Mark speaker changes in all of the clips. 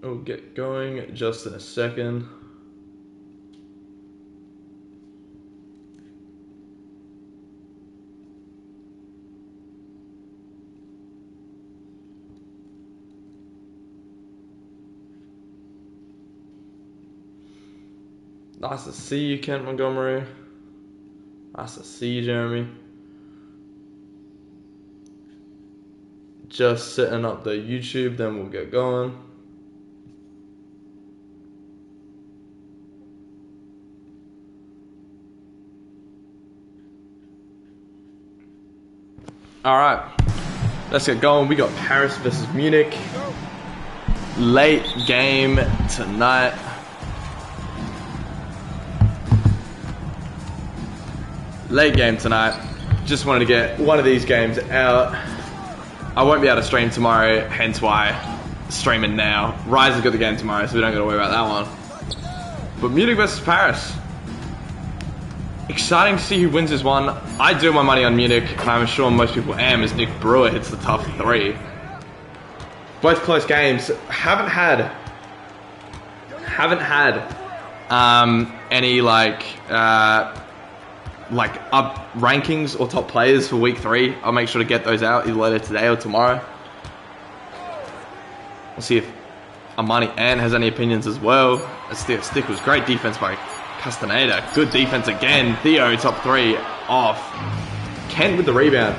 Speaker 1: We'll get going just in a second. Nice to see you, Kent Montgomery. Nice to see you, Jeremy. Just setting up the YouTube, then we'll get going. Alright, let's get going. We got Paris versus Munich. Late game tonight. Late game tonight. Just wanted to get one of these games out. I won't be able to stream tomorrow, hence why streaming now. Rise has got the game tomorrow, so we don't got to worry about that one. But Munich versus Paris. Exciting to see who wins this one. I do my money on Munich, and I'm sure most people am, as Nick Brewer hits the top three. Both close games. Haven't had any like up rankings or top players for week 3. I'll make sure to get those out either later today or tomorrow. We'll see if Armani Ann has any opinions as well. Theo Stickles, great defense by Castaneda. Good defense again. Theo, top 3 off. Kent with the rebound.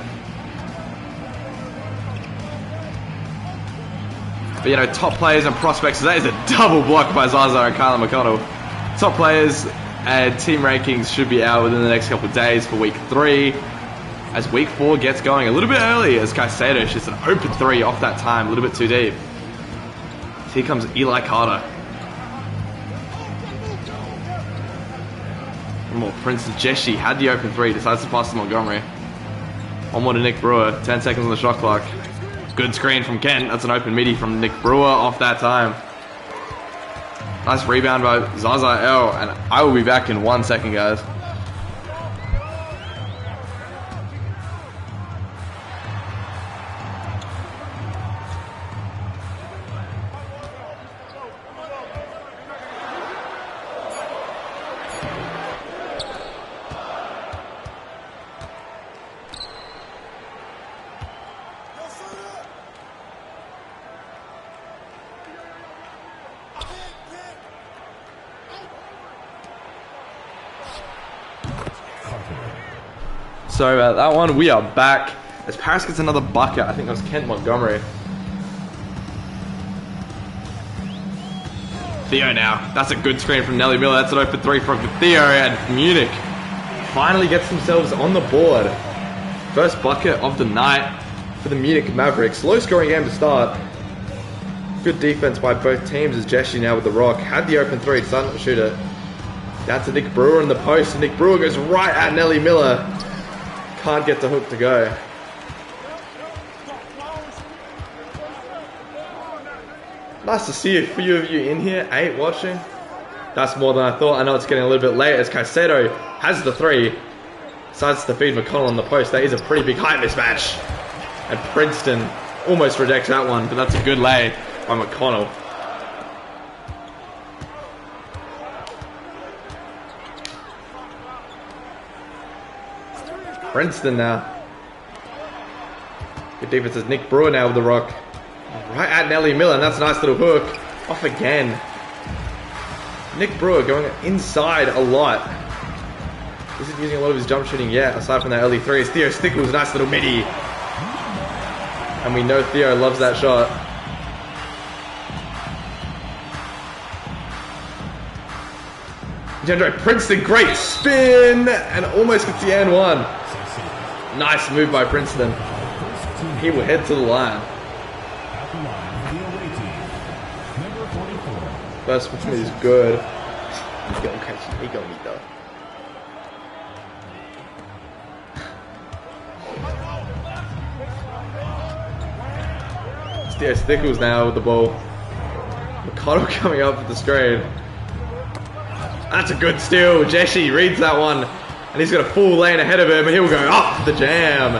Speaker 1: But you know, top players and prospects. That is a double block by Zaza and Kyler McConnell. Top players and team rankings should be out within the next couple of days for week 3. As week 4 gets going a little bit early, as Caicedo shoots an open 3 off that time, a little bit too deep. Here comes Eli Carter. One more. Prince Jeshi had the open 3, decides to pass to Montgomery. One more to Nick Brewer. 10 seconds on the shot clock. Good screen from Kent. That's an open midi from Nick Brewer off that time. Nice rebound by Zaza L. And I will be back in 1 second, guys. Sorry about that one. We are back as Paris gets another bucket. I think that was Kent Montgomery. Theo now. That's a good screen from Nelly Miller. That's an open 3 from Theo, and Munich finally gets themselves on the board. First bucket of the night for the Munich Mavericks. Low scoring game to start. Good defense by both teams as Jeshi now with the rock. Had the open 3, decided not to shoot it. Down to Nick Brewer in the post. Nick Brewer goes right at Nelly Miller. Can't get the hook to go. Nice to see a few of you in here. 8 watching. That's more than I thought. I know it's getting a little bit late as Caicedo has the 3. Decides to feed McConnell on the post. That is a pretty big height mismatch. And Princeton almost rejects that one, but that's a good lay by McConnell. Princeton now. Good defense is Nick Brewer now with the rock. Right at Nelly Miller, and that's a nice little hook. Off again. Nick Brewer going inside a lot. Isn't using a lot of his jump shooting yet, aside from that early 3. It's Theo Stickles, nice little midi. And we know Theo loves that shot. DeAndre Princeton, great spin! And almost gets the and 1. Nice move by Princeton. He will head to the line. First one is good. He got catch. He got me though. Theo Stickles now with the ball. McConnell coming up with the screen. That's a good steal. Jeshi reads that one. And he's got a full lane ahead of him, and he'll go up the jam.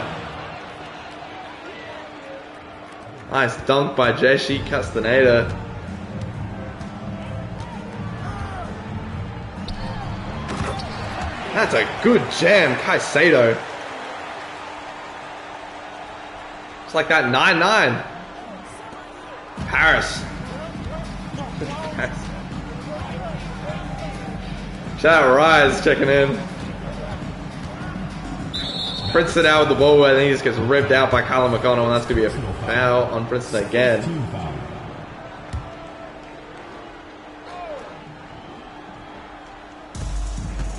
Speaker 1: Nice dunk by Jeshi Castaneda. That's a good jam, Caicedo. It's like that 9-9. Paris. Shout out Rise checking in. Princeton out with the ball, and he just gets ripped out by Callum McConnell, and that's going to be a foul on Princeton again.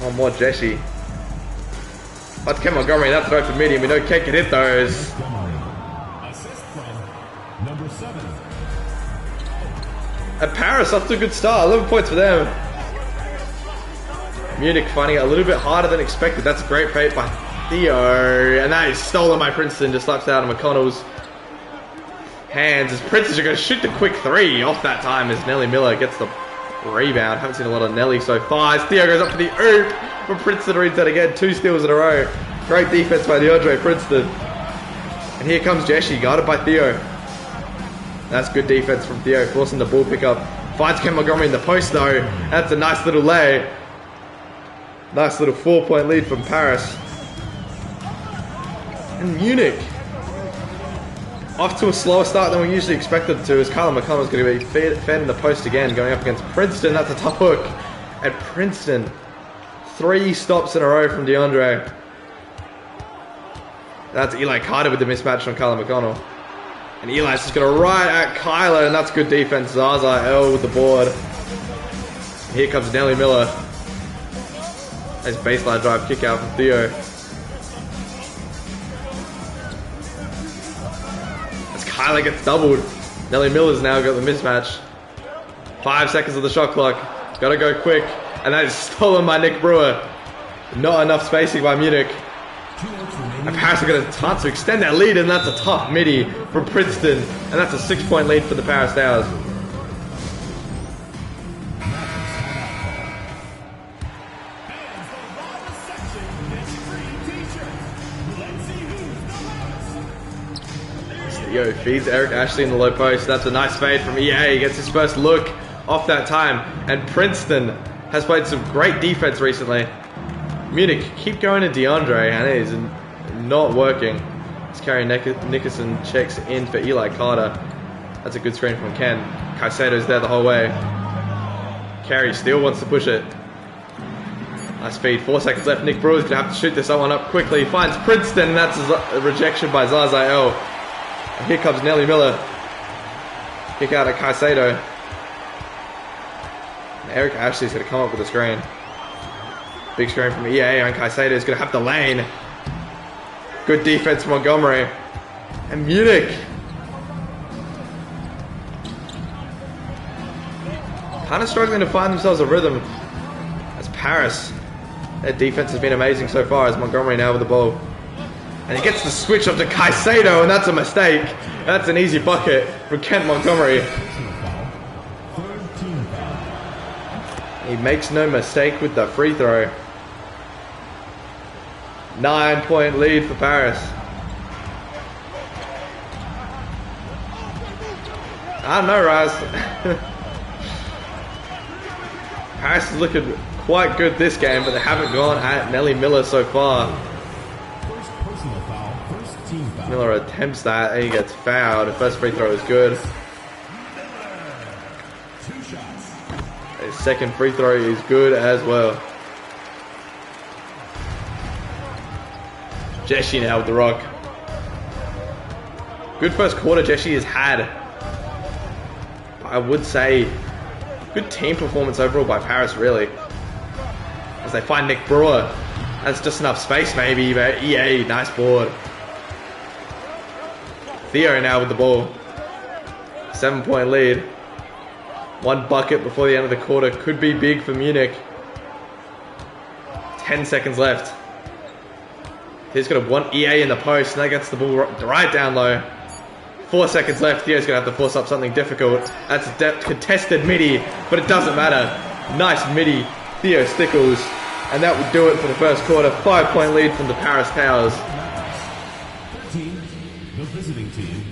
Speaker 1: One more Jesse. That's Ken Montgomery, that's an open medium. We know Ken can hit those.
Speaker 2: Assist from number 7.
Speaker 1: And Paris off to a good start. 11 points for them. Munich finding it a little bit harder than expected. That's a great fate by Theo. And that is stolen by Princeton. Just slaps out of McConnell's hands. As Princeton are going to shoot the quick 3 off that time as Nelly Miller gets the rebound. Haven't seen a lot of Nelly so far. As Theo goes up for the oop. But Princeton reads that again. 2 steals in a row. Great defense by DeAndre Princeton. And here comes Jeshi, guarded by Theo. That's good defense from Theo, forcing the ball pickup. Finds Ken Montgomery in the post though. That's a nice little lay. Nice little 4-point lead from Paris. And Munich off to a slower start than we usually expected to, as Carl McConnell's going to be fed in the post again, going up against Princeton. That's a tough hook. And Princeton, 3 stops in a row from DeAndre. That's Eli Carter with the mismatch on Carl McConnell. And Eli's just going to ride at Kyler, and that's good defense. Zaza L with the board. And here comes Nelly Miller. Nice baseline drive kick out from Theo. As Kyler gets doubled, Nelly Miller's now got the mismatch. 5 seconds of the shot clock. Gotta go quick. And that is stolen by Nick Brewer. Not enough spacing by Munich. And Paris are going to chance to extend that lead, and that's a tough midi from Princeton. And that's a 6-point lead for the Paris Towers. Theo feeds Eric Ashley in the low post. That's a nice fade from EA. He gets his first look off that time. And Princeton has played some great defense recently. Munich keep going to DeAndre, and it is not working. It's carrying Nickerson checks in for Eli Carter. That's a good screen from Ken. Caicedo's there the whole way. Carey still wants to push it. Nice speed. 4 seconds left. Nick Brewer's going to have to shoot this one up quickly. He finds Princeton, and that's a rejection by Zaza L. And here comes Nelly Miller. Kick out at Caicedo. And Eric Ashley's going to come up with a screen. Big screen from EA, and Caicedo is going to have the lane. Good defense from Montgomery. And Munich kind of struggling to find themselves a rhythm. As Paris, their defense has been amazing so far, as Montgomery now with the ball. And he gets the switch up to Caicedo, and that's a mistake. That's an easy bucket from Kent Montgomery. He makes no mistake with the free throw. 9-point lead for Paris. I don't know, Raz. Paris is looking quite good this game, but they haven't gone at Nelly Miller so far. Miller attempts that, and he gets fouled. The first free throw is good. His second free throw is good as well. Jeshi now with the rock. Good first quarter Jeshi has had. I would say good team performance overall by Paris, really. As they find Nick Brewer. That's just enough space maybe, but EA, nice board. Theo now with the ball. 7-point lead. 1 bucket before the end of the quarter could be big for Munich. 10 seconds left. He's going to want EA in the post, and that gets the ball right down low. 4 seconds left. Theo's going to have to force up something difficult. That's a contested midi, but it doesn't matter. Nice midi. Theo Stickles. And that would do it for the first quarter. 5-point lead from the Paris Towers.
Speaker 2: 13, the visiting team,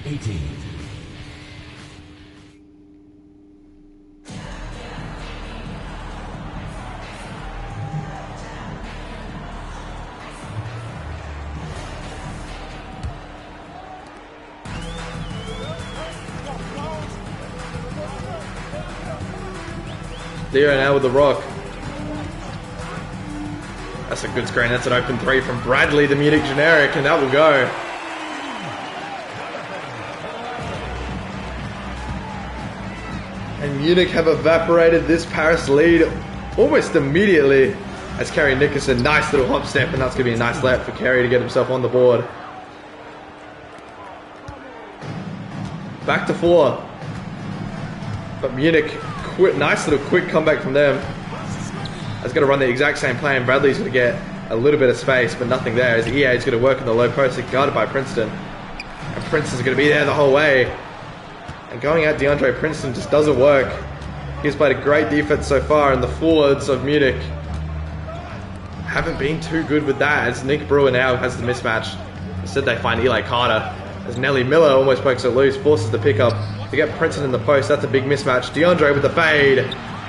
Speaker 2: 18.
Speaker 1: Theo now with the rock. That's a good screen. That's an open three from Bradley, the Munich generic, and that will go. And Munich have evaporated this Paris lead almost immediately as Kerry Nickerson, nice little hop step, and that's going to be a nice layup for Kerry to get himself on the board. Back to 4. But Munich, nice little quick comeback from them. Is going to run the exact same play, and Bradley's going to get a little bit of space, but nothing there. As EA is going to work in the low post, guarded by Princeton. And Princeton's going to be there the whole way. And going at DeAndre Princeton just doesn't work. He's played a great defense so far, and the forwards of Munich haven't been too good with that, as Nick Brewer now has the mismatch. Instead they find Eli Carter, as Nelly Miller almost pokes it loose, forces the pickup to get Princeton in the post. That's a big mismatch. DeAndre with the fade.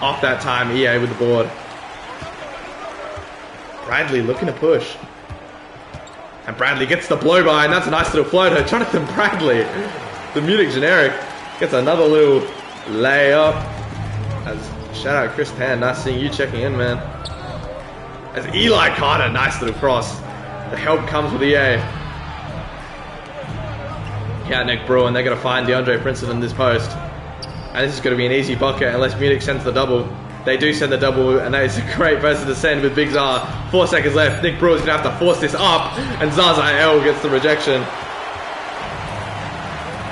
Speaker 1: Off that time, EA with the board. Bradley looking to push. And Bradley gets the blow by, and that's a nice little floater. Jonathan Bradley, the Munich generic, gets another little layup. As shout out Chris Tan, nice seeing you checking in, man. As Eli Carter, nice little cross. The help comes with EA. Yeah, Nick Brewer, and they're going to find DeAndre Princeton in this post. And this is going to be an easy bucket unless Munich sends the double. They do send the double, and that is a great person to send with Big Zar. 4 seconds left. Nick Brewer's going to have to force this up, and Zaza L gets the rejection.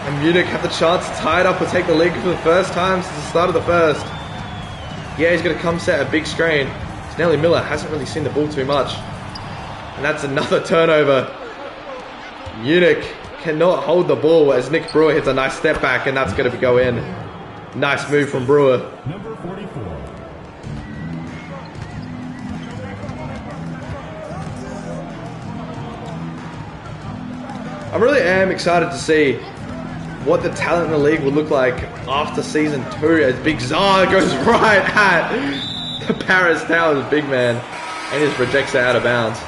Speaker 1: And Munich have the chance to tie it up or take the lead for the first time since the start of the first. Yeah, he's going to come set a big screen. Nelly Miller hasn't really seen the ball too much. And that's another turnover. Munich cannot hold the ball as Nick Brewer hits a nice step back, and that's going to go in. Nice move from Brewer.
Speaker 2: Number 44.
Speaker 1: I really am excited to see what the talent in the league will look like after Season 2 as Big Zar goes right at the Paris Towers big man and just rejects it out of bounds.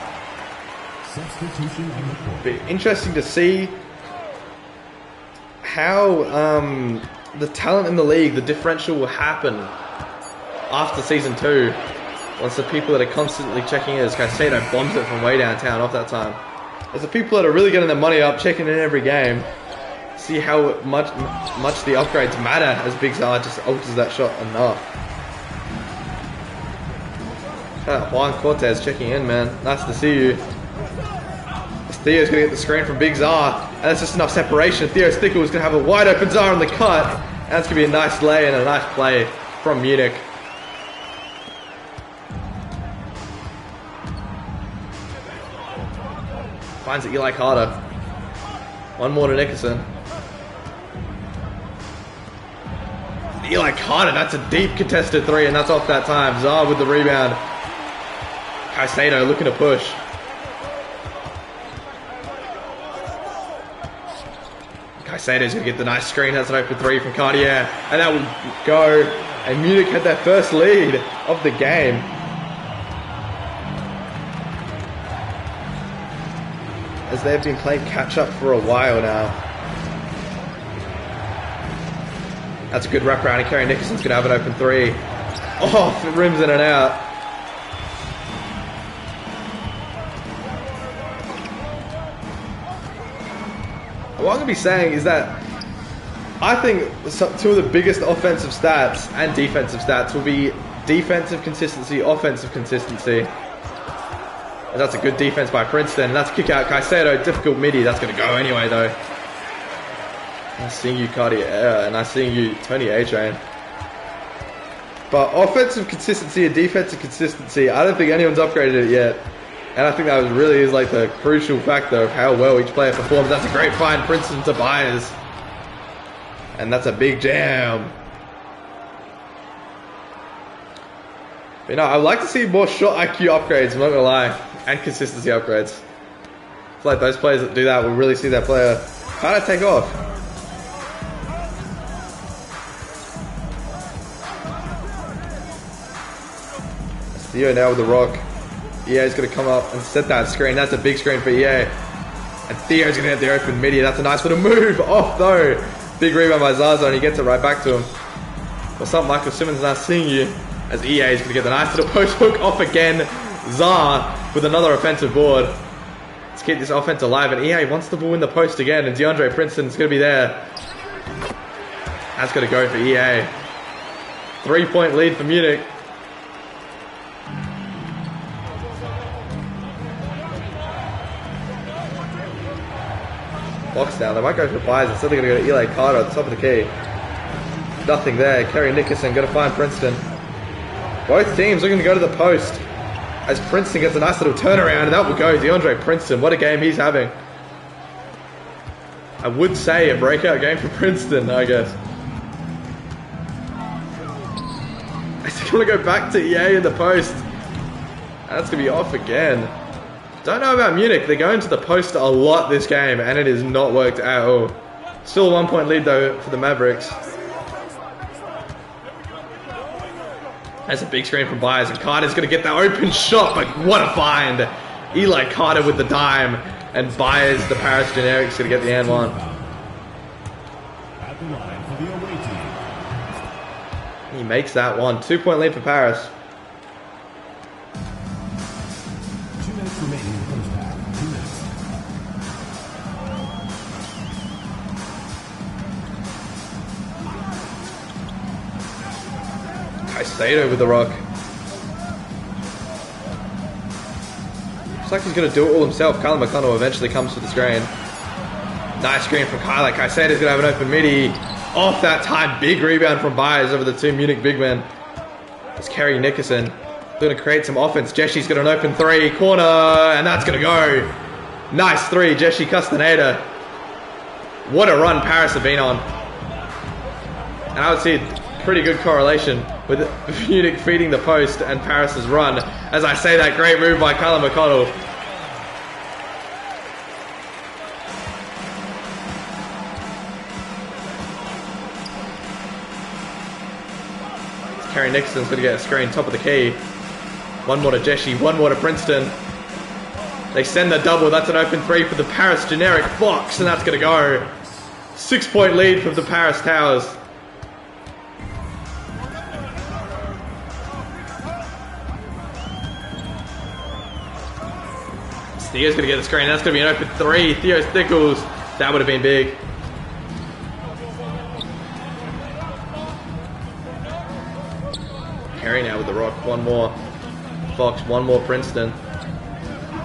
Speaker 2: Substitution on the court.
Speaker 1: Be interesting to see how the talent in the league, the differential will happen after Season 2 once the people that are constantly checking in, as Caicedo bombs it from way downtown off that time. There's the people that are really getting their money up, checking in every game, see how much the upgrades matter as Big Zar just alters that shot enough. Juan Cortez checking in, man. Nice to see you. Theo's going to get the screen from Big Zar, and that's just enough separation. Theo Stickle is going to have a wide open Zar on the cut, and that's going to be a nice lay and a nice play from Munich. Finds Eli Carter. One more to Nickerson. Eli Carter, that's a deep contested 3, and that's off that time. Zar with the rebound. Caicedo looking to push. Caicedo's going to get the nice screen. That's an open 3 from Cartier, and that will go. And Munich had their first lead of the game. As they've been playing catch up for a while now. That's a good wraparound, and Kerry Nickerson's going to have an open 3. Oh, it rims in and out. What I'm going to be saying is that I think two of the biggest offensive stats and defensive stats will be defensive consistency, offensive consistency. And that's a good defense by Princeton. And that's kick out Caicedo, difficult midi. That's going to go anyway, though. Nice seeing you, Cartier, and nice seeing you, Tony A-Train. But offensive consistency and defensive consistency, I don't think anyone's upgraded it yet. And I think that really is like the crucial factor of how well each player performs. That's a great find, Princeton to Byers. And that's a big jam. But, you know, I'd like to see more shot IQ upgrades, I'm not going to lie. And consistency upgrades. I feel like those players that do that will really see that player kind of take off. Theo now with the rock. EA's going to come up and set that screen. That's a big screen for EA. And Theo's going to get the open midi. That's a nice little move off though. Big rebound by Zaza, and he gets it right back to him. What's up, Michael Simmons? Nice seeing you. As EA is going to get the nice little post hook off again. Czar with another offensive board. Let's keep this offense alive, and EA wants the ball in the post again, and DeAndre Princeton's going to be there. That's going to go for EA. 3-point lead for Munich. Box down. They might go for Byers. Instead they're going to go to Eli Carter at the top of the key. Nothing there. Kerry Nickerson going to find Princeton. Both teams looking to go to the post. As Princeton gets a nice little turnaround, and that will go DeAndre Princeton. What a game he's having. I would say a breakout game for Princeton, I guess. He's going to go back to EA in the post. That's going to be off again. Don't know about Munich. They're going to the post a lot this game, and it has not worked at all. Still a 1-point lead, though, for the Mavericks. That's a big screen from Byers, and Carter's going to get that open shot, but what a find. Eli Carter with the dime, and Byers, the Paris Generics, going to get the and one.
Speaker 2: At the line for the away team.
Speaker 1: He makes that one. 2-point lead for Paris.
Speaker 2: 2 minutes remaining in the first half. 2 minutes.
Speaker 1: Caicedo with the rock. Looks like he's going to do it all himself. Kyle McConnell eventually comes to the screen. Nice screen from Kyler. Caicedo's going to have an open midi. Off that time, big rebound from Byers over the two Munich big men. It's Kerry Nickerson. Going to create some offense. Jeshy's got an open three. Corner, and that's going to go. Nice three, Jeshy Castaneda. What a run Paris have been on. And I would see pretty good correlation with Munich feeding the post and Paris's run. As I say that, great move by Kyler McConnell. Kerry Nixon's going to get a screen top of the key. One more to Jeshy, one more to Princeton. They send the double. That's an open three for the Paris generic Fox, and that's going to go. 6-point lead for the Paris Towers. Theo's going to get the screen. That's going to be an open three. Theo Stickles. That would have been big. Kerry now with the rock. One more. Fox. One more Princeton.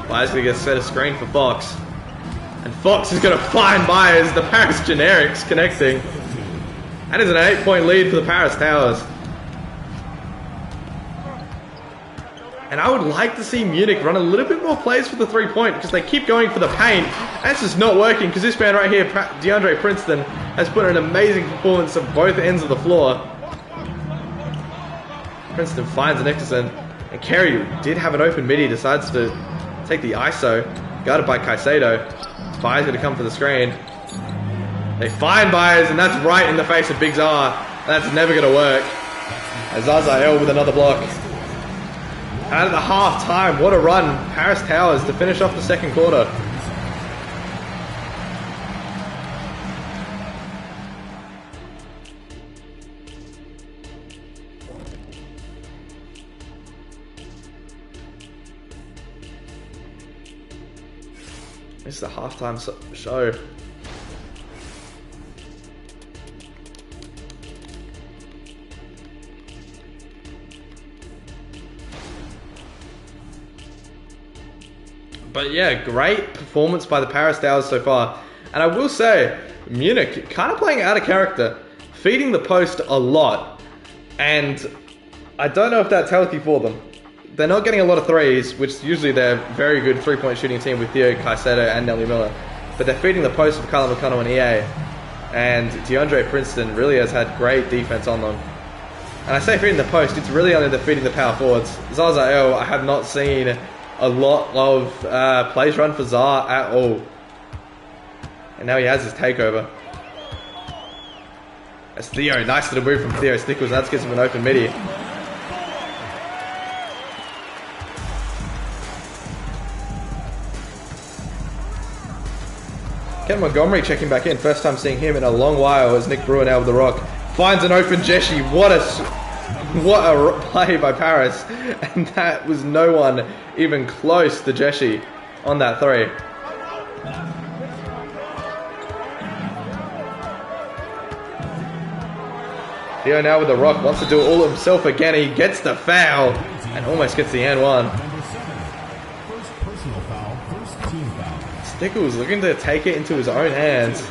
Speaker 1: Byers going to get a set of screen for Fox. And Fox is going to find Byers. The Paris Generics connecting. That is an 8-point lead for the Paris Towers. And I would like to see Munich run a little bit more plays for the 3-point because they keep going for the paint. That's just not working because this man right here, DeAndre Princeton, has put an amazing performance on both ends of the floor. Princeton finds Nickerson. And Kerry did have an open midi, decides to take the ISO. Guarded by Caicedo. Byers going to come for the screen. They find Byers, and that's right in the face of Big Czar. That's never going to work. Azazel with another block. Out of the half time, what a run. Paris Towers to finish off the second quarter. This is the halftime show. But yeah, great performance by the Paris Towers so far. And I will say, Munich kind of playing out of character, feeding the post a lot. And I don't know if that's healthy for them. They're not getting a lot of threes, which usually they're a very good 3-point shooting team with Theo Caicedo and Nelly Miller. But they're feeding the post with Kyler McConnell and EA. And DeAndre Princeton really has had great defense on them. And I say feeding the post, it's really only the feeding the power forwards. Zazael, I have not seen a lot of plays run for Czar at all. And now he has his takeover. That's Theo. Nice little move from Theo Stickles. That gives him an open midi. Ken Montgomery checking back in. First time seeing him in a long while as Nick Brewer now with the rock. Finds an open Jeshy. What a What a play by Paris. And that was no one even close to Jeshi on that three. Theo now with the rock, wants to do it all himself again. He gets the foul and almost gets the and one.
Speaker 2: First personal foul, first team foul.
Speaker 1: Stickles looking to take it into his own hands.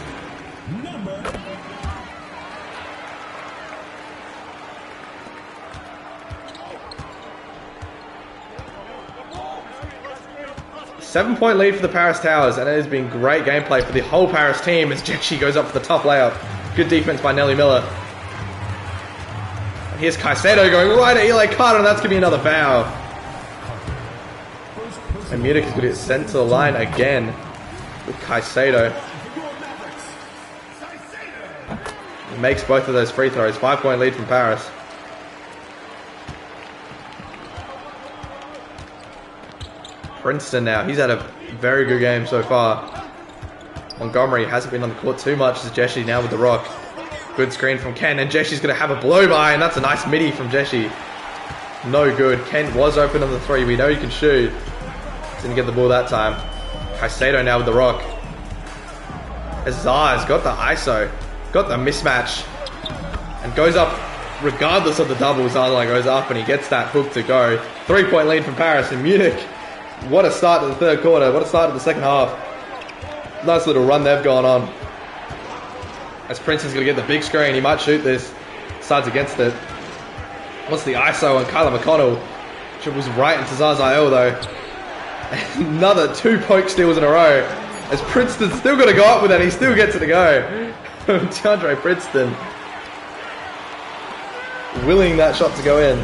Speaker 1: 7-point lead for the Paris Towers, and it has been great gameplay for the whole Paris team as Jeshi goes up for the tough layup. Good defense by Nelly Miller. And here's Caicedo going right at Eli Carter, and that's going to be another foul. And Munich is going to get sent to the line again with Caicedo. He makes both of those free throws. 5-point lead from Paris. Princeton now, he's had a very good game so far. Montgomery hasn't been on the court too much as Jeshi now with the rock. Good screen from Ken, and Jeshi's going to have a blow by, and that's a nice midi from Jeshi. No good. Ken was open on the three. We know he can shoot. Didn't get the ball that time. Caicedo now with the rock. Azar's got the ISO, got the mismatch, and goes up regardless of the double. Zaza goes up and he gets that hook to go. 3-point lead from Paris in Munich. What a start to the third quarter. What a start to the second half. Nice little run they've gone on. As Princeton's going to get the big screen. He might shoot this. Sides against it. What's the ISO on Kyler McConnell? Dribbles right into Zazael though. Another 2 poke steals in a row. As Princeton's still got to go up with it. He still gets it to go. DeAndre Princeton. Willing that shot to go in.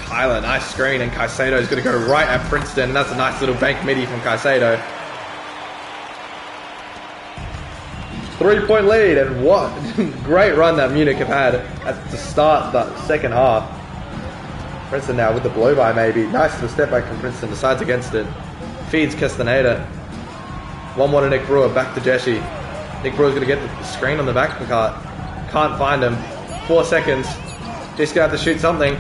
Speaker 1: Kyler, nice screen, and Caicedo is going to go right at Princeton, and that's a nice little bank midi from Caicedo. 3-point lead, and what great run that Munich have had at the start of the second half. Princeton now with the blow by maybe. Nice little step back from Princeton, decides against it. Feeds Castaneda. 1-1 to Nick Brewer, back to Jeshi. Nick Brewer's going to get the screen on the back of the cart. Can't find him. 4 seconds. Just going to have to shoot something.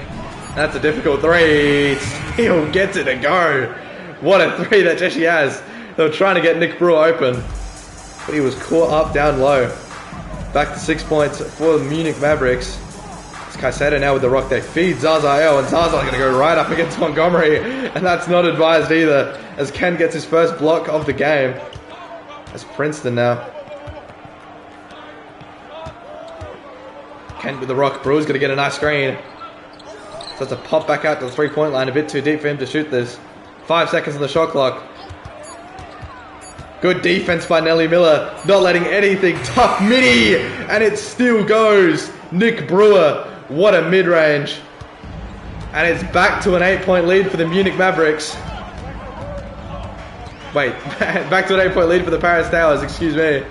Speaker 1: That's a difficult three. Steele gets it to go. What a three that Jeshi has. They were trying to get Nick Brewer open, but he was caught up down low. Back to 6 points for the Munich Mavericks. It's Caicedo now with the rock. They feed Zazael, and Zaza's going to go right up against Montgomery, and that's not advised either, as Ken gets his first block of the game. As Princeton now. Kent with the rock. Brewer's going to get a nice screen. So it's a pop back out to the 3-point line. A bit too deep for him to shoot this. 5 seconds on the shot clock. Good defense by Nelly Miller. Not letting anything. Tough midi. And it still goes. Nick Brewer. What a mid-range. And it's back to an 8-point lead for the Munich Mavericks. Wait. Back to an 8-point lead for the Paris Towers. Excuse me.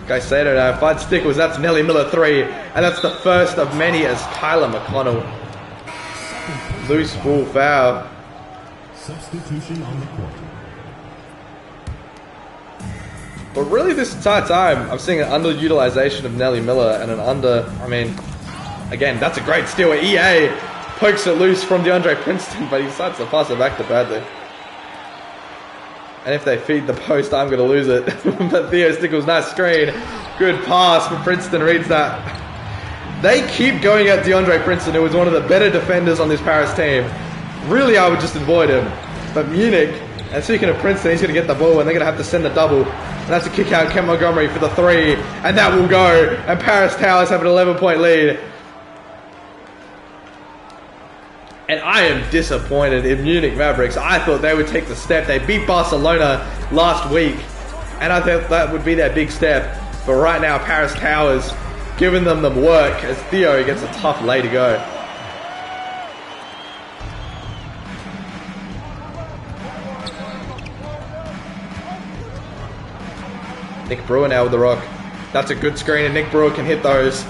Speaker 1: Caicedo now finds Stickles. That's Nelly Miller 3, and that's the first of many as Kyler McConnell. Loose ball foul.
Speaker 2: Substitution on the court.
Speaker 1: But really this entire time, I'm seeing an underutilization of Nelly Miller and again, that's a great steal. EA pokes it loose from DeAndre Princeton, but he decides to pass it back to Bradley. And if they feed the post, I'm going to lose it. But Theo Stickles, nice screen. Good pass, but Princeton reads that. They keep going at DeAndre Princeton, who was one of the better defenders on this Paris team. Really, I would just avoid him. But Munich, and speaking of Princeton, he's going to get the ball, and they're going to have to send the double. And that's a kick out, Ken Montgomery for the 3. And that will go. And Paris Towers have an 11-point lead. And I am disappointed in Munich Mavericks. I thought they would take the step. They beat Barcelona last week, and I thought that would be their big step. But right now, Paris Towers giving them the work as Theo gets a tough lay to go. Nick Brewer now with the rock. That's a good screen, and Nick Brewer can hit those.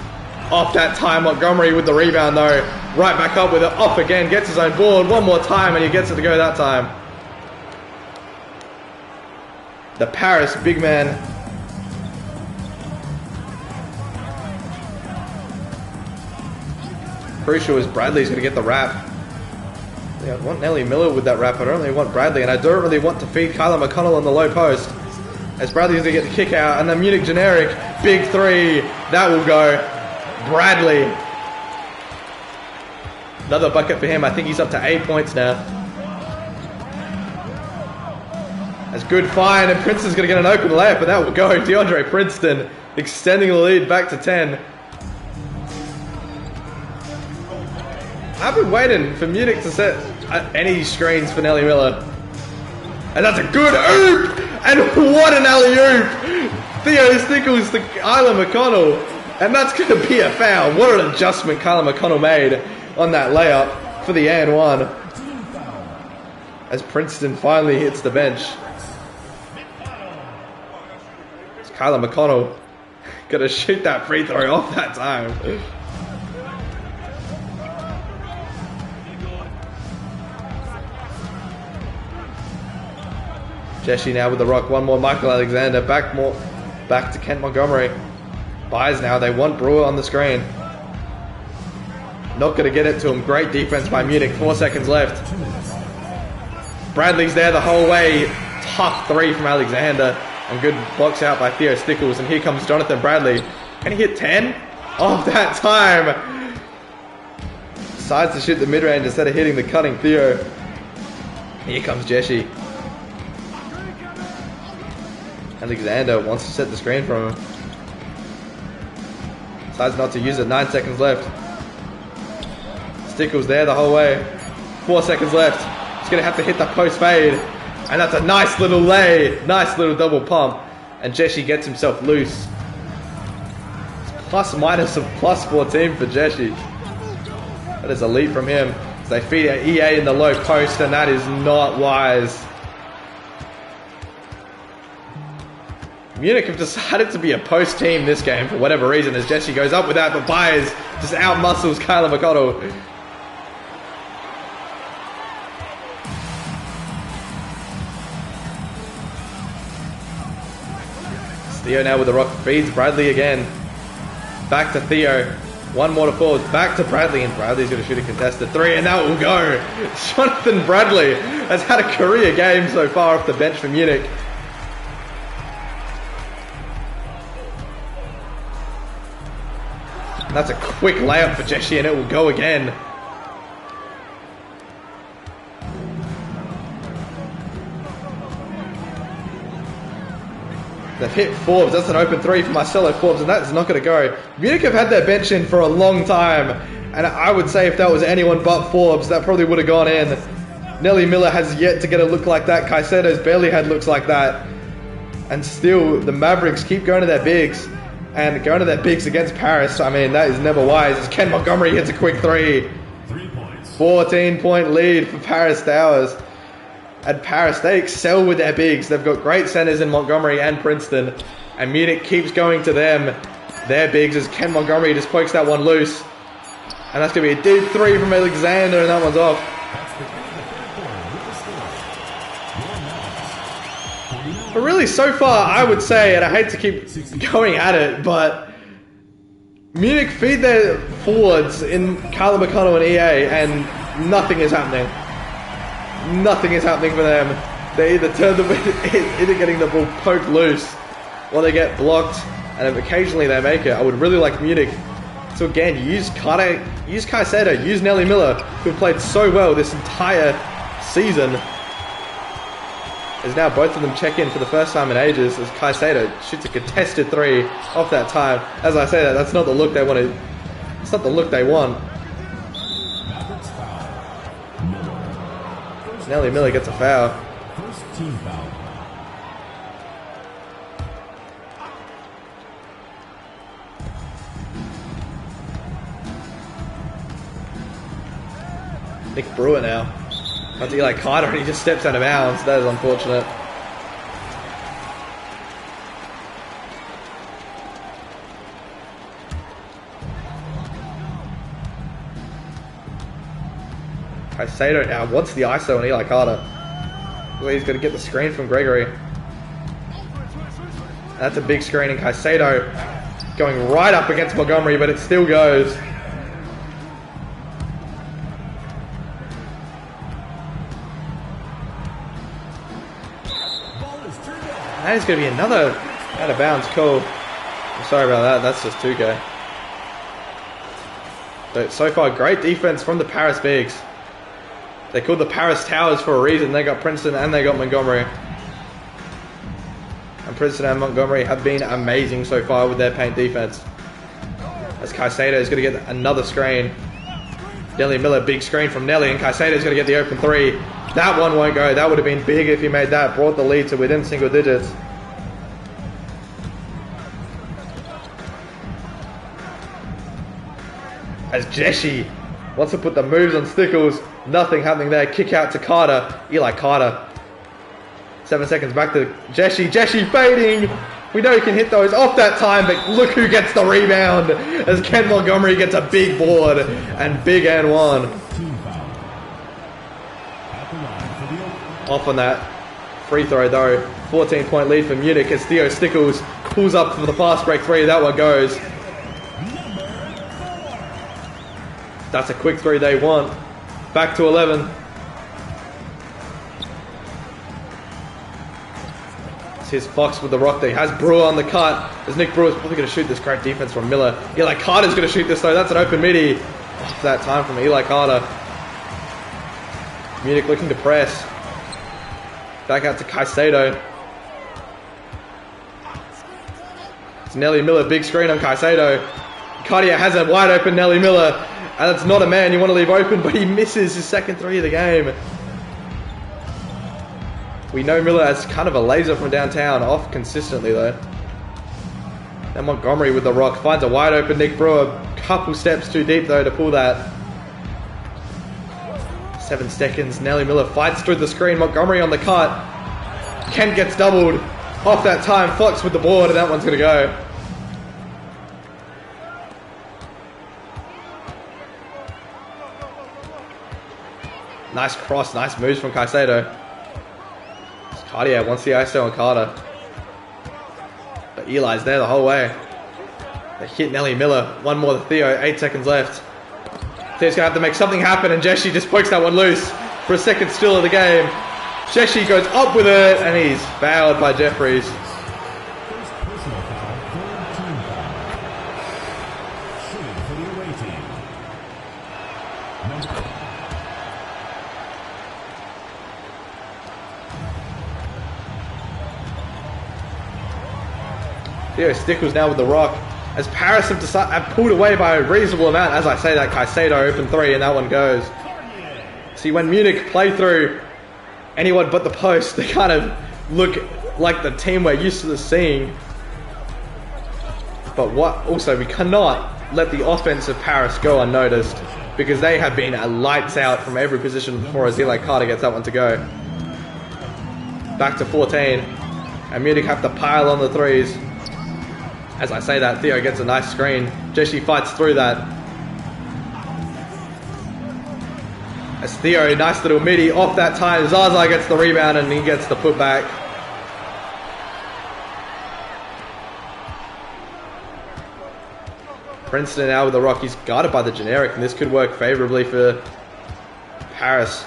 Speaker 1: Off that time, Montgomery with the rebound though. Right back up with it, off again, gets his own board one more time, and he gets it to go that time. The Paris big man. Pretty sure Bradley's going to get the wrap. Yeah, I want Nelly Miller with that wrap. I don't really want Bradley, and I don't really want to feed Kyler McConnell on the low post. As Bradley's going to get the kick out, and the Munich generic, big three, that will go. Bradley. Another bucket for him. I think he's up to 8 points now. That's good find, and Princeton's going to get an open layup, and that will go. DeAndre Princeton extending the lead back to 10. I've been waiting for Munich to set any screens for Nelly Miller. And that's a good oop! And what an alley-oop! Theo Stickles to Kyler McConnell. And that's going to be a foul. What an adjustment Kyler McConnell made on that layup for the and one. As Princeton finally hits the bench. It's Kyler McConnell going to shoot that free throw off that time. Jesse now with the rock, one more. Michael Alexander, back to Kent Montgomery. Buys now, they want Brewer on the screen. Not going to get it to him. Great defense by Munich, 4 seconds left. Bradley's there the whole way. Tough three from Alexander. And good box out by Theo Stickles. And here comes Jonathan Bradley. Can he hit 10? Off that time. Decides to shoot the mid-range instead of hitting the cutting Theo. Here comes Jesse. Alexander wants to set the screen from him. Decides not to use it. 9 seconds left. Stickles there the whole way. 4 seconds left. He's going to have to hit the post fade. And that's a nice little lay. Nice little double pump. And Jesse gets himself loose. It's plus minus of plus 14 for Jesse. That is elite from him. So they feed our EA in the low post, and that is not wise. Munich have decided to be a post team this game for whatever reason, as Jesse goes up with that, but Byers just out-muscles Kyler McConnell. Theo now with the rock, feeds Bradley again. Back to Theo. One more to forward. Back to Bradley, and Bradley's going to shoot a contested three, and that will go. Jonathan Bradley has had a career game so far off the bench for Munich. And that's a quick layup for Jesse, and it will go again. They've hit Forbes. That's an open three for Marcelo Forbes, and that's not going to go. Munich have had their bench in for a long time, and I would say if that was anyone but Forbes, that probably would have gone in. Nelly Miller has yet to get a look like that. Caicedo's barely had looks like that. And still, the Mavericks keep going to their bigs. And going to their bigs against Paris, I mean, that is never wise. As Ken Montgomery hits a quick three.
Speaker 2: 3 points.
Speaker 1: 14-point lead for Paris Towers. At Paris, they excel with their bigs. They've got great centers in Montgomery and Princeton. And Munich keeps going to them. Their bigs as Ken Montgomery just pokes that one loose. And that's going to be a deep three from Alexander, and that one's off. But really, so far, I would say, and I hate to keep going at it, but Munich feed their forwards in Kyler McConnell and EA, and nothing is happening. Nothing is happening for them. They either turn the either getting the ball poked loose, or they get blocked, and occasionally they make it. I would really like Munich to again use Caicedo, use Nelly Miller, who have played so well this entire season. As now both of them check in for the first time in ages as Caicedo shoots a contested three off that time. As I say that, that's not the look they wanted. It's not the look they want. Nelly Miller gets a foul.
Speaker 2: First team foul.
Speaker 1: Nick Brewer now. That's Eli Carter, and he just steps out of bounds. That is unfortunate. Caicedo now wants the ISO on Eli Carter. He's going to get the screen from Gregory. That's a big screen, and Caicedo going right up against Montgomery, but it still goes. That is going to be another out of bounds call. I'm sorry about that, that's just 2K. But so far, great defense from the Paris Bigs. They called the Paris Towers for a reason. They got Princeton and they got Montgomery. And Princeton and Montgomery have been amazing so far with their paint defense. As Caicedo is going to get another screen. Nelly Miller, big screen from Nelly, and Caicedo is going to get the open three. That one won't go. That would have been big if he made that. Brought the lead to within single digits. As Jeshi wants to put the moves on Stickles. Nothing happening there. Kick out to Carter. Eli Carter. 7 seconds back to Jeshi. Jeshi fading. We know he can hit those off that time, but look who gets the rebound as Ken Montgomery gets a big board and big and one. Off on that free throw though. 14-point lead for Munich as Theo Stickles pulls up for the fast break three. That one goes. That's a quick three they want. Back to 11. Here's Fox with the rock there. He has Brewer on the cut. As Nick Brewer's probably going to shoot this great defense from Miller. Eli Carter's going to shoot this though. That's an open midi. Off that time from Eli Carter. Munich looking to press. Back out to Caicedo. It's Nelly Miller. Big screen on Caicedo. Cartier has a wide open Nelly Miller. And it's not a man you want to leave open, but he misses his second three of the game. We know Miller as kind of a laser from downtown, off consistently though. And Montgomery with the rock finds a wide open Nick Brewer. Couple steps too deep though to pull that. 7 seconds. Nelly Miller fights through the screen. Montgomery on the cut. Kent gets doubled. Off that time. Fox with the board, and that one's going to go. Nice cross. Nice moves from Caicedo. Cartier wants the ISO on Carter. But Eli's there the whole way. They hit Nelly Miller. One more to Theo. 8 seconds left. Theo's going to have to make something happen, and Jeshi just pokes that one loose for a second steal of the game. Jeshi goes up with it, and he's fouled by Jeffries. Theo Stickles now with the rock. As Paris have pulled away by a reasonable amount. As I say that, Caicedo open three and that one goes. See, when Munich play through anyone but the post, they kind of look like the team we're used to seeing. But what also, we cannot let the offense of Paris go unnoticed, because they have been a lights out from every position before as Eli Carter gets that one to go. Back to 14. And Munich have to pile on the threes. As I say that, Theo gets a nice screen. Jeshi fights through that. As Theo, nice little midi off that time. Zaza gets the rebound and he gets the putback. Princeton now with the rock. He's guarded by the generic, and this could work favorably for Paris.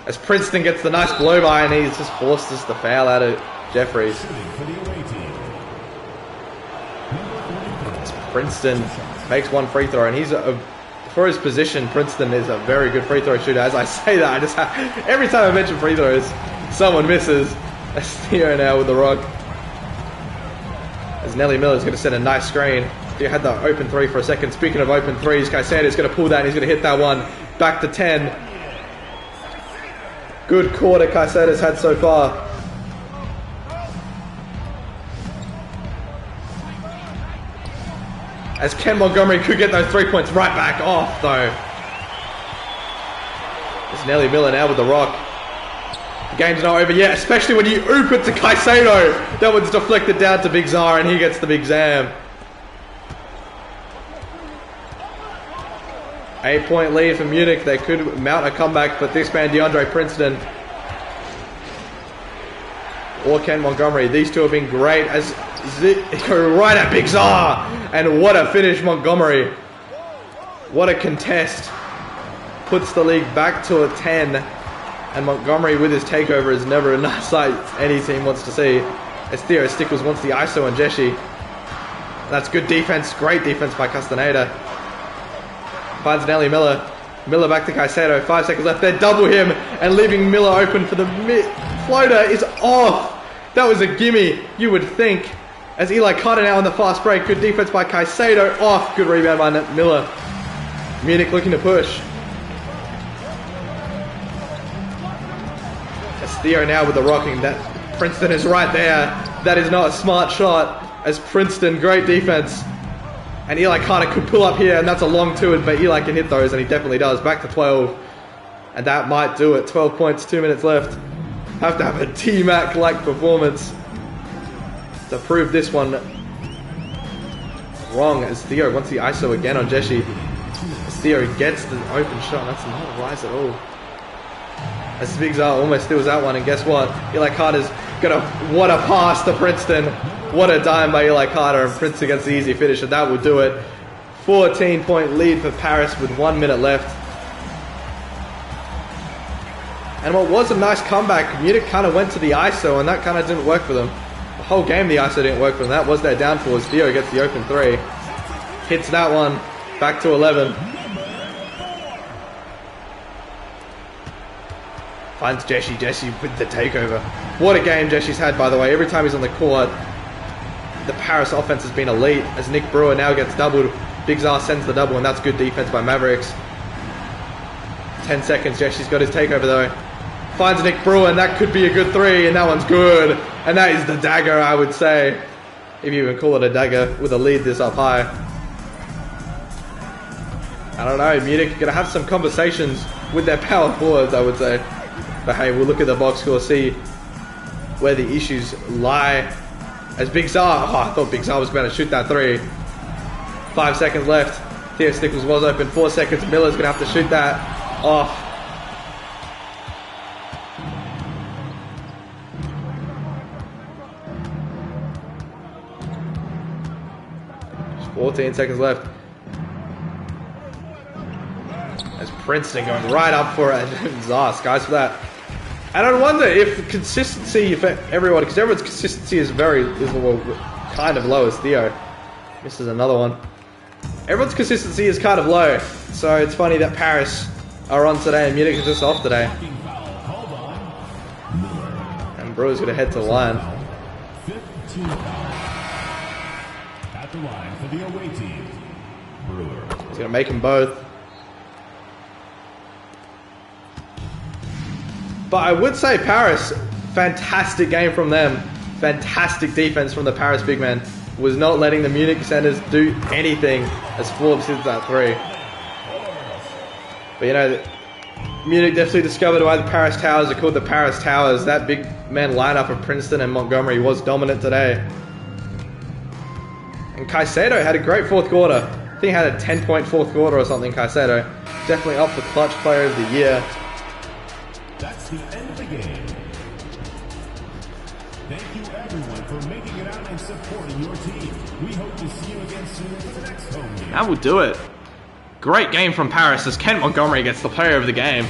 Speaker 1: As Princeton gets the nice blow by, and he's just forced us to foul out of Jeffries. Princeton makes one free throw, and he's for his position. Princeton is a very good free throw shooter. As I say that, I just every time I mention free throws, someone misses. As Theo now with the rock. As Nelly Miller's going to set a nice screen. Theo had the open three for a second. Speaking of open threes, Caicedo's going to pull that, and he's going to hit that one. Back to 10. Good quarter Caicedo's had so far. As Ken Montgomery could get those 3 points right back off, though. It's Nelly Miller now with the rock. The game's not over yet, especially when you oop it to Caicedo. That one's deflected down to Big Zara, and he gets the big zam. 8-point lead for Munich. They could mount a comeback, but this man, DeAndre Princeton, or Ken Montgomery, these two have been great as go right at Big Czar. And what a finish, Montgomery. What a contest. Puts the league back to a 10. And Montgomery with his takeover is never a nice sight any team wants to see. As Theo Stickles wants the ISO on Jeshi. That's good defense. Great defense by Castaneda. Finds Nelly Miller. Miller back to Caicedo. 5 seconds left. They double him and leaving Miller open for the floater is off. That was a gimme, you would think. As Eli Carter now on the fast break. Good defense by Caicedo. Off. Good rebound by Miller. Munich looking to push. As Theo now with the rocking. That Princeton is right there. That is not a smart shot. As Princeton, great defense. And Eli Carter could pull up here, and that's a long two, but Eli can hit those, and he definitely does. Back to 12. And that might do it. 12 points, 2 minutes left. Have to have a T-Mac-like performance to prove this one wrong, as Theo wants the ISO again on Jeshi. As Theo gets the open shot. That's not a rise at all. As Big Czar almost steals that one, and guess what? Eli Carter's gonna... What a pass to Princeton. What a dime by Eli Carter, and Princeton gets the easy finish, and that will do it. 14-point lead for Paris with 1 minute left. And what was a nice comeback, Munich kind of went to the ISO, and that kind of didn't work for them. The whole game the ISO didn't work for them. That was their downfall, as Theo gets the open three. Hits that one. Back to 11. Finds Jeshi. Jeshi with the takeover. What a game Jeshi's had, by the way. Every time he's on the court, the Paris offense has been elite, as Nick Brewer now gets doubled. Big Czar sends the double, and that's good defense by Mavericks. 10 seconds, Jeshi's got his takeover though. Finds Nick Brewer, and that could be a good three, and that one's good. And that is the dagger, I would say. If you even call it a dagger with a lead this up high. I don't know, Munich are going to have some conversations with their power forwards, I would say. But hey, we'll look at the box score, see where the issues lie. As Big Czar, I thought Big Czar was going to shoot that three. 5 seconds left. Theo Stickles was open. 4 seconds. Miller's going to have to shoot that off. 14 seconds left. As Princeton going right up for it. Czar, guys, for that. And I wonder if consistency for everyone, because everyone's consistency is kind of low as Theo. Misses another one. Everyone's consistency is kind of low. So it's funny that Paris are on today and Munich is just off today. And Brewer's going to head to the line.
Speaker 2: At the line for the away team, Brewer.
Speaker 1: He's going to make them both. But I would say Paris, fantastic game from them. Fantastic defense from the Paris big man. Was not letting the Munich centers do anything as Forbes hits that three. But you know, Munich definitely discovered why the Paris Towers are called the Paris Towers. That big man lineup of Princeton and Montgomery was dominant today. And Caicedo had a great fourth quarter. I think he had a 10-point fourth quarter or something, Caicedo. Definitely up for clutch player of the year.
Speaker 2: That's the end of the game. Thank you everyone for making it out and supporting your team. We hope to see you again soon for the next home game.
Speaker 1: That will do it. Great game from Paris as Kent Montgomery gets the player of the game.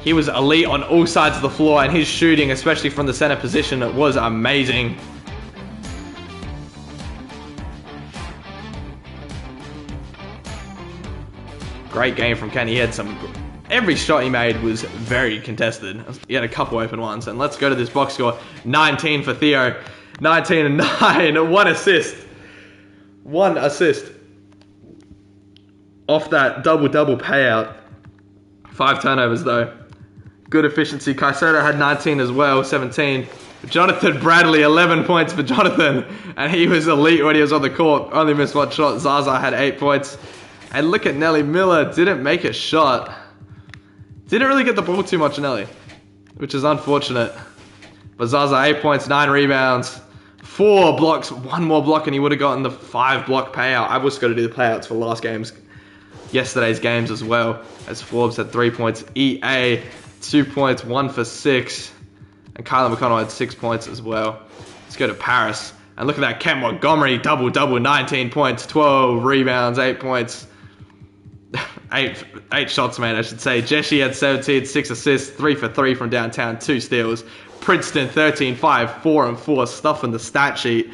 Speaker 1: He was elite on all sides of the floor, and his shooting, especially from the center position, it was amazing. Great game from Ken. He had every shot he made was very contested. He had a couple open ones. And let's go to this box score. 19 for Theo. 19 and 9. One assist. One assist. Off that double-double payout. 5 turnovers though. Good efficiency. Caicedo had 19 as well. 17. Jonathan Bradley, 11 points for Jonathan. And he was elite when he was on the court. Only missed one shot. Zaza had 8 points. And look at Nelly Miller. Didn't make a shot. Didn't really get the ball too much, Nelly, which is unfortunate. But Zaza, 8 points, 9 rebounds, 4 blocks, 1 more block, and he would have gotten the 5 block payout. I was going to do the payouts for last games. yesterday's games as well, as Forbes had 3 points, EA 2 points, 1 for 6, and Kyler McConnell had 6 points as well. Let's go to Paris, and look at that, Kent Montgomery, double, 19 points, 12 rebounds, 8 points, 8 shots made, I should say. Jeshi had 17, 6 assists, 3 for 3 from downtown, 2 steals. Princeton 13, 5, 4 and 4, stuff in the stat sheet.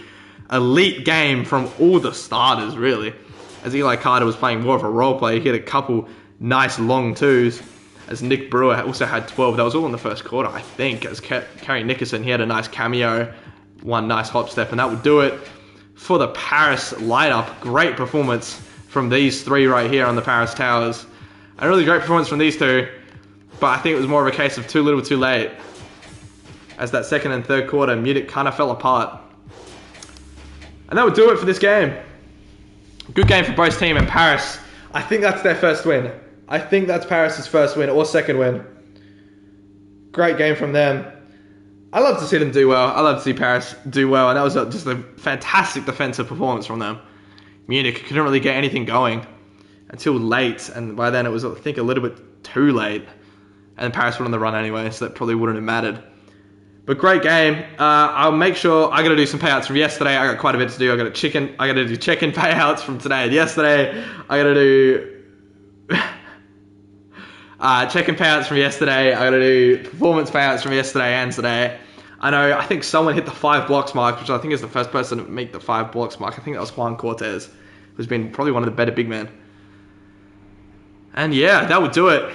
Speaker 1: Elite game from all the starters, really. As Eli Carter was playing more of a role play, he hit a couple nice long twos. As Nick Brewer also had 12. That was all in the first quarter, I think. As Kerry Nickerson, he had a nice cameo, one nice hop step, and that would do it for the Paris lineup. Great performance from these three right here on the Paris Towers. A really great performance from these two, but I think it was more of a case of too little too late. As that second and third quarter, Munich kind of fell apart. And that would do it for this game. Good game for both teams, and Paris, I think that's their first win. I think that's Paris' first win or second win. Great game from them. I love to see them do well. I love to see Paris do well, and that was just a fantastic defensive performance from them. Munich couldn't really get anything going until late, and by then it was, I think, a little bit too late. And Paris went on the run anyway, so that probably wouldn't have mattered. But great game. I'll make sure I got to do some payouts from yesterday. I got quite a bit to do. I got to do check-in payouts from today and yesterday. I got to do check-in payouts from yesterday. I got to do performance payouts from yesterday and today. I think someone hit the 5 blocks mark, which I think is the first person to make the 5 blocks mark. I think that was Juan Cortez, who's been probably one of the better big men. And yeah, that would do it.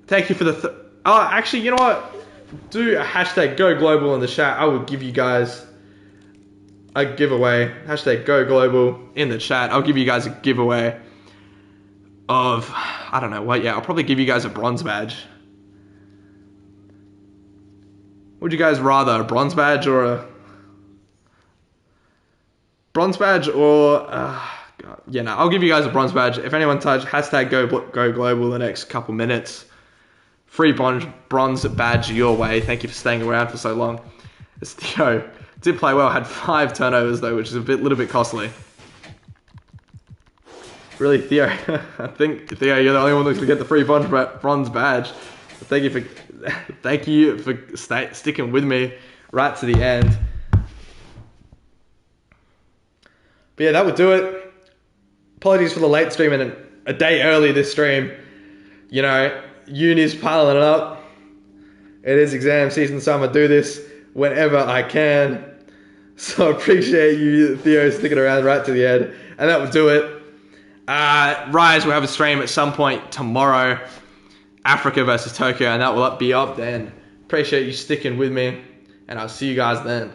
Speaker 1: Thank you for the... actually, you know what? Do a hashtag Go Global in the chat. I will give you guys a giveaway. Hashtag Go Global in the chat. I'll give you guys a giveaway of, I don't know what, yeah, I'll probably give you guys a bronze badge. Would you guys rather a bronze badge or a bronze badge or yeah, no, I'll give you guys a bronze badge. If anyone touch hashtag Go Global the next couple minutes, free bronze badge your way. Thank you for staying around for so long. As Theo did play well, had 5 turnovers though, which is a little bit costly. Really, Theo, I think Theo, you're the only one that's gonna get the free bronze badge. Thank you for sticking with me right to the end. But yeah, that would do it. Apologies for the late stream and a day early this stream. You know, uni's piling it up. It is exam season, so I'm going to do this whenever I can. So I appreciate you, Theo, sticking around right to the end. And that would do it. Rise will have a stream at some point tomorrow. Africa versus Tokyo, and that will be up then. Appreciate you sticking with me, and I'll see you guys then.